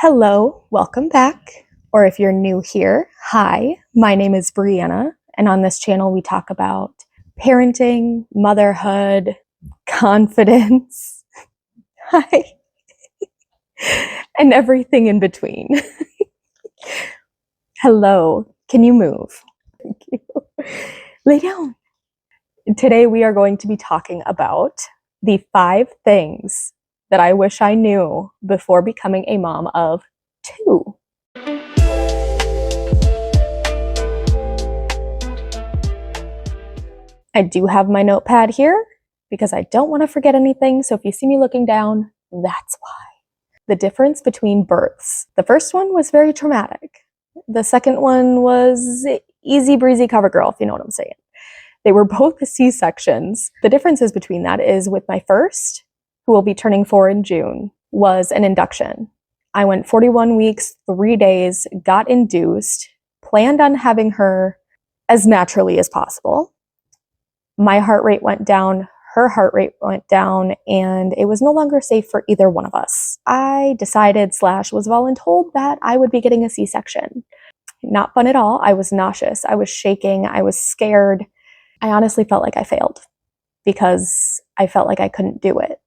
Hello, welcome back. Or if you're new here, hi, my name is Brianna, and on this channel we talk about parenting, motherhood, confidence, hi, and everything in between. Hello, can you move? Thank you. Lay down. Today we are going to be talking about the 5 things that I wish I knew before becoming a mom of 2. I do have my notepad here because I don't want to forget anything. So if you see me looking down, that's why. The difference between births. The first one was very traumatic. The second one was easy breezy cover girl, if you know what I'm saying. They were both C-sections. The differences between that is with my first, who will be turning 4 in June, was an induction. I went 41 weeks, 3 days, got induced, planned on having her as naturally as possible. My heart rate went down, her heart rate went down, and it was no longer safe for either one of us. I decided / was voluntold that I would be getting a C-section. Not fun at all. I was nauseous. I was shaking. I was scared. I honestly felt like I failed because I felt like I couldn't do it.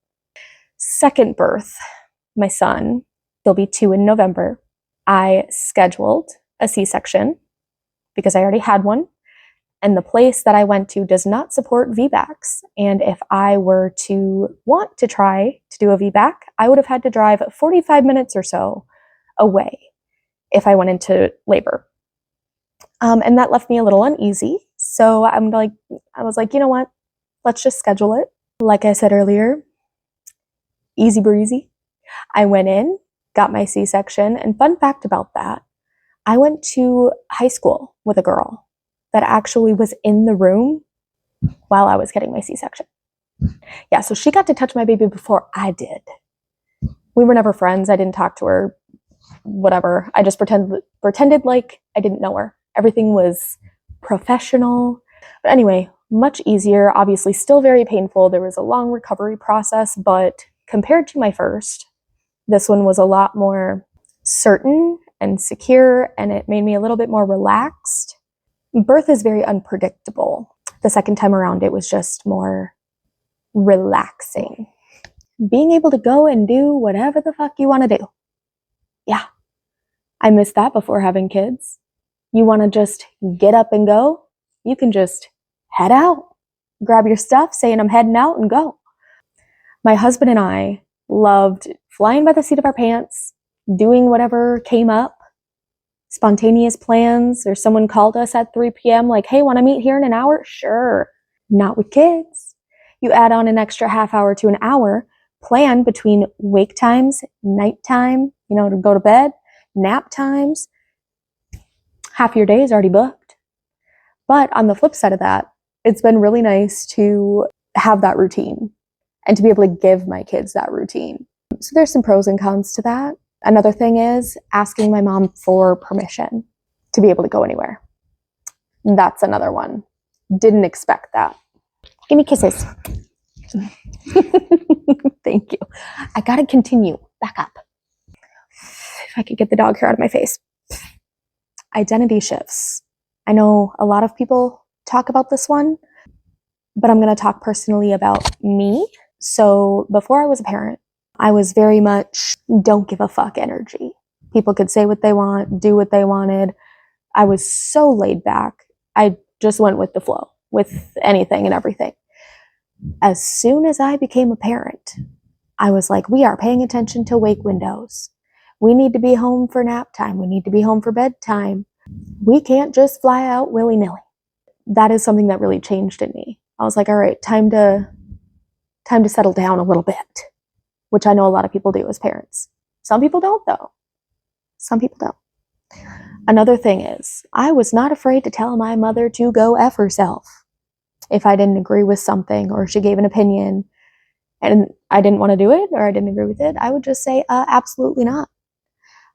Second birth, my son, he'll be 2 in November. I scheduled a C-section because I already had one. And the place that I went to does not support VBACs. And if I were to want to try to do a VBAC, I would have had to drive 45 minutes or so away if I went into labor. And that left me a little uneasy. So I was like, you know what? Let's just schedule it. Like I said earlier, easy breezy. I went in, got my C-section. And fun fact about that, I went to high school with a girl that actually was in the room while I was getting my C-section. Yeah, so she got to touch my baby before I did. We were never friends. I didn't talk to her, whatever. I just pretended like I didn't know her. Everything was professional. But anyway, much easier, obviously still very painful. There was a long recovery process, but compared to my first, this one was a lot more certain and secure, and it made me a little bit more relaxed. Birth is very unpredictable. The second time around, it was just more relaxing. Being able to go and do whatever the fuck you want to do. Yeah, I missed that before having kids. You want to just get up and go? You can just head out, grab your stuff, saying I'm heading out, and go. My husband and I loved flying by the seat of our pants, doing whatever came up. Spontaneous plans, or someone called us at 3 p.m. like, hey, want to meet here in an hour? Sure. Not with kids. You add on an extra half hour to an hour, plan between wake times, nighttime, to go to bed, nap times. Half your day is already booked. But on the flip side of that, it's been really nice to have that routine and to be able to give my kids that routine. So there's some pros and cons to that. Another thing is asking my mom for permission to be able to go anywhere. That's another one. Didn't expect that. Give me kisses. Thank you. I gotta continue. Back up. If I could get the dog hair out of my face. Identity shifts. I know a lot of people talk about this one, but I'm going to talk personally about me. So before I was a parent, I was very much don't give a fuck energy. People could say what they want, do what they wanted. I was so laid back. I just went with the flow with anything and everything. As soon as I became a parent, I was like, we are paying attention to wake windows. We need to be home for nap time. We need to be home for bedtime. We can't just fly out willy-nilly. That is something that really changed in me. I was like, all right, time to settle down a little bit. Which I know a lot of people do as parents. Some people don't, though. Some people don't. Another thing is, I was not afraid to tell my mother to go F herself. If I didn't agree with something or she gave an opinion and I didn't want to do it or I didn't agree with it, I would just say, absolutely not.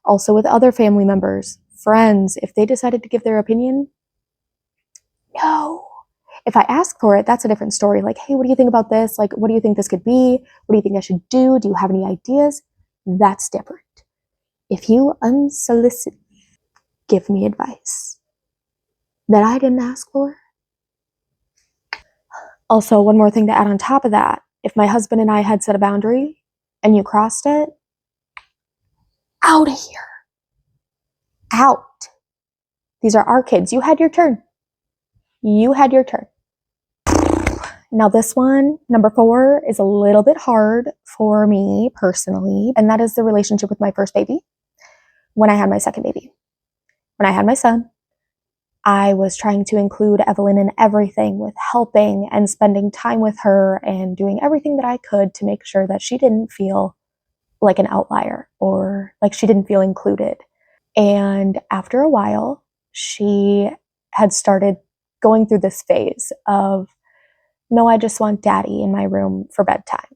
Also with other family members, friends, if they decided to give their opinion, no. If I ask for it, that's a different story. Like, hey, what do you think about this? Like, what do you think this could be? What do you think I should do? Do you have any ideas? That's different. if you unsolicited give me advice that I didn't ask for. Also, one more thing to add on top of that, if my husband and I had set a boundary and you crossed it, out of here. Out. These are our kids. You had your turn. You had your turn. Now this one, number 4, is a little bit hard for me personally, and that is the relationship with my first baby when I had my second baby. When I had my son, I was trying to include Evelyn in everything, with helping and spending time with her and doing everything that I could to make sure that she didn't feel like an outlier or like she didn't feel included. And after a while, she had started going through this phase of, no, I just want daddy in my room for bedtime.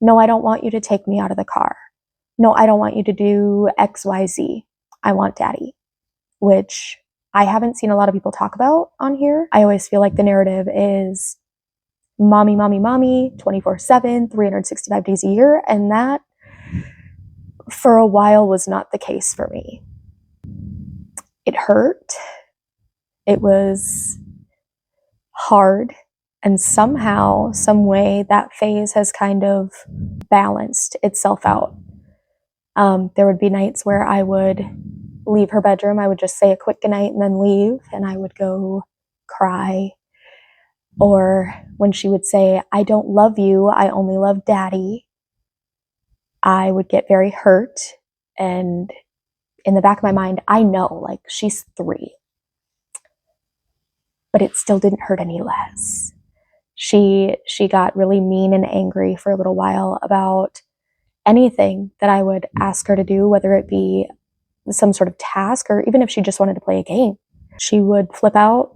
No, I don't want you to take me out of the car. No, I don't want you to do XYZ. I want daddy, which I haven't seen a lot of people talk about on here. I always feel like the narrative is mommy, mommy, mommy, 24/7, 365 days a year. And that, for a while, was not the case for me. It hurt. It was hard. And somehow, some way, that phase has kind of balanced itself out. There would be nights where I would leave her bedroom. I would just say a quick goodnight and then leave, and I would go cry. Or when she would say, I don't love you, I only love daddy, I would get very hurt. And in the back of my mind, I know, like, she's 3. But it still didn't hurt any less. She got really mean and angry for a little while about anything that I would ask her to do, whether it be some sort of task or even if she just wanted to play a game. She would flip out,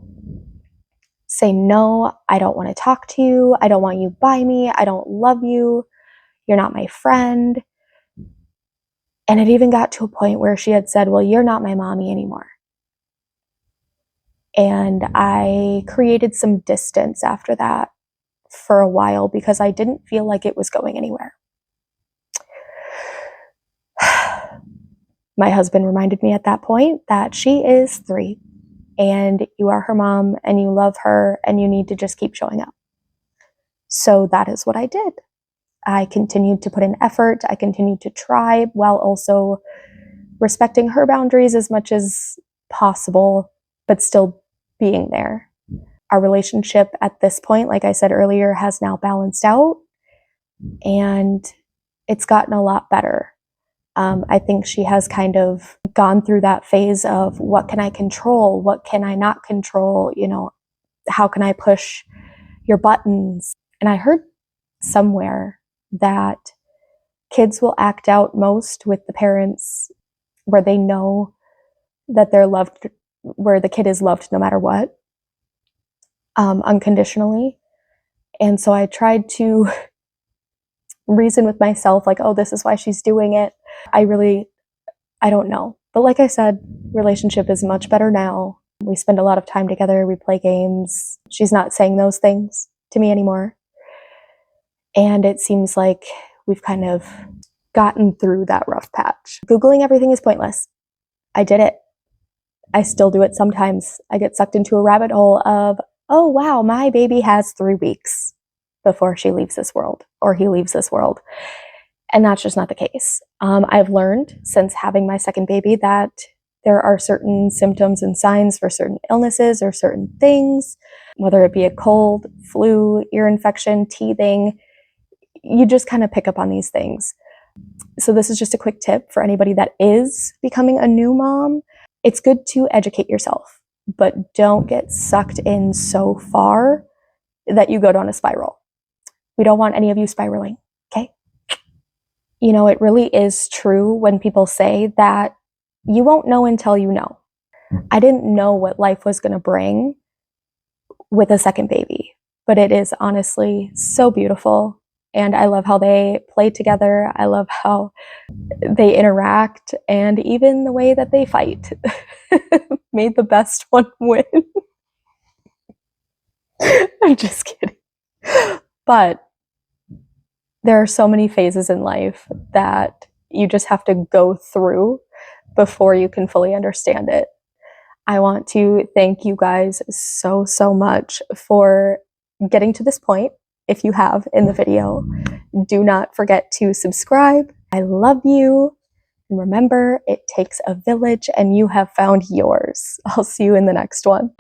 say, no, I don't want to talk to you. I don't want you by me. I don't love you. You're not my friend. And it even got to a point where she had said, well, you're not my mommy anymore. And I created some distance after that for a while because I didn't feel like it was going anywhere. My husband reminded me at that point that she is 3 and you are her mom and you love her and you need to just keep showing up. So that is what I did. I continued to put in effort. I continued to try while also respecting her boundaries as much as possible, but still being there. Our relationship at this point, like I said earlier, has now balanced out and it's gotten a lot better. I think she has kind of gone through that phase of what can I control? What can I not control? You know, how can I push your buttons? And I heard somewhere that kids will act out most with the parents where they know that they're loved, where the kid is loved no matter what, unconditionally. And so I tried to reason with myself, like, oh, this is why she's doing it. I don't know. But like I said, relationship is much better now. We spend a lot of time together. We play games. She's not saying those things to me anymore. And it seems like we've kind of gotten through that rough patch. Googling everything is pointless. I did it. I still do it sometimes. I get sucked into a rabbit hole of, oh, wow, my baby has 3 weeks before she leaves this world or he leaves this world. And that's just not the case. I've learned since having my second baby that there are certain symptoms and signs for certain illnesses or certain things, whether it be a cold, flu, ear infection, teething. You just kind of pick up on these things. So this is just a quick tip for anybody that is becoming a new mom. It's good to educate yourself, but don't get sucked in so far that you go down a spiral. We don't want any of you spiraling, okay? You know, it really is true when people say that you won't know until you know. I didn't know what life was going to bring with a second baby, but it is honestly so beautiful. And I love how they play together. I love how they interact and even the way that they fight. May the best one win. I'm just kidding. But there are so many phases in life that you just have to go through before you can fully understand it. I want to thank you guys so, so much for getting to this point. If you have in the video, do not forget to subscribe. I love you. And remember, it takes a village and you have found yours. I'll see you in the next one.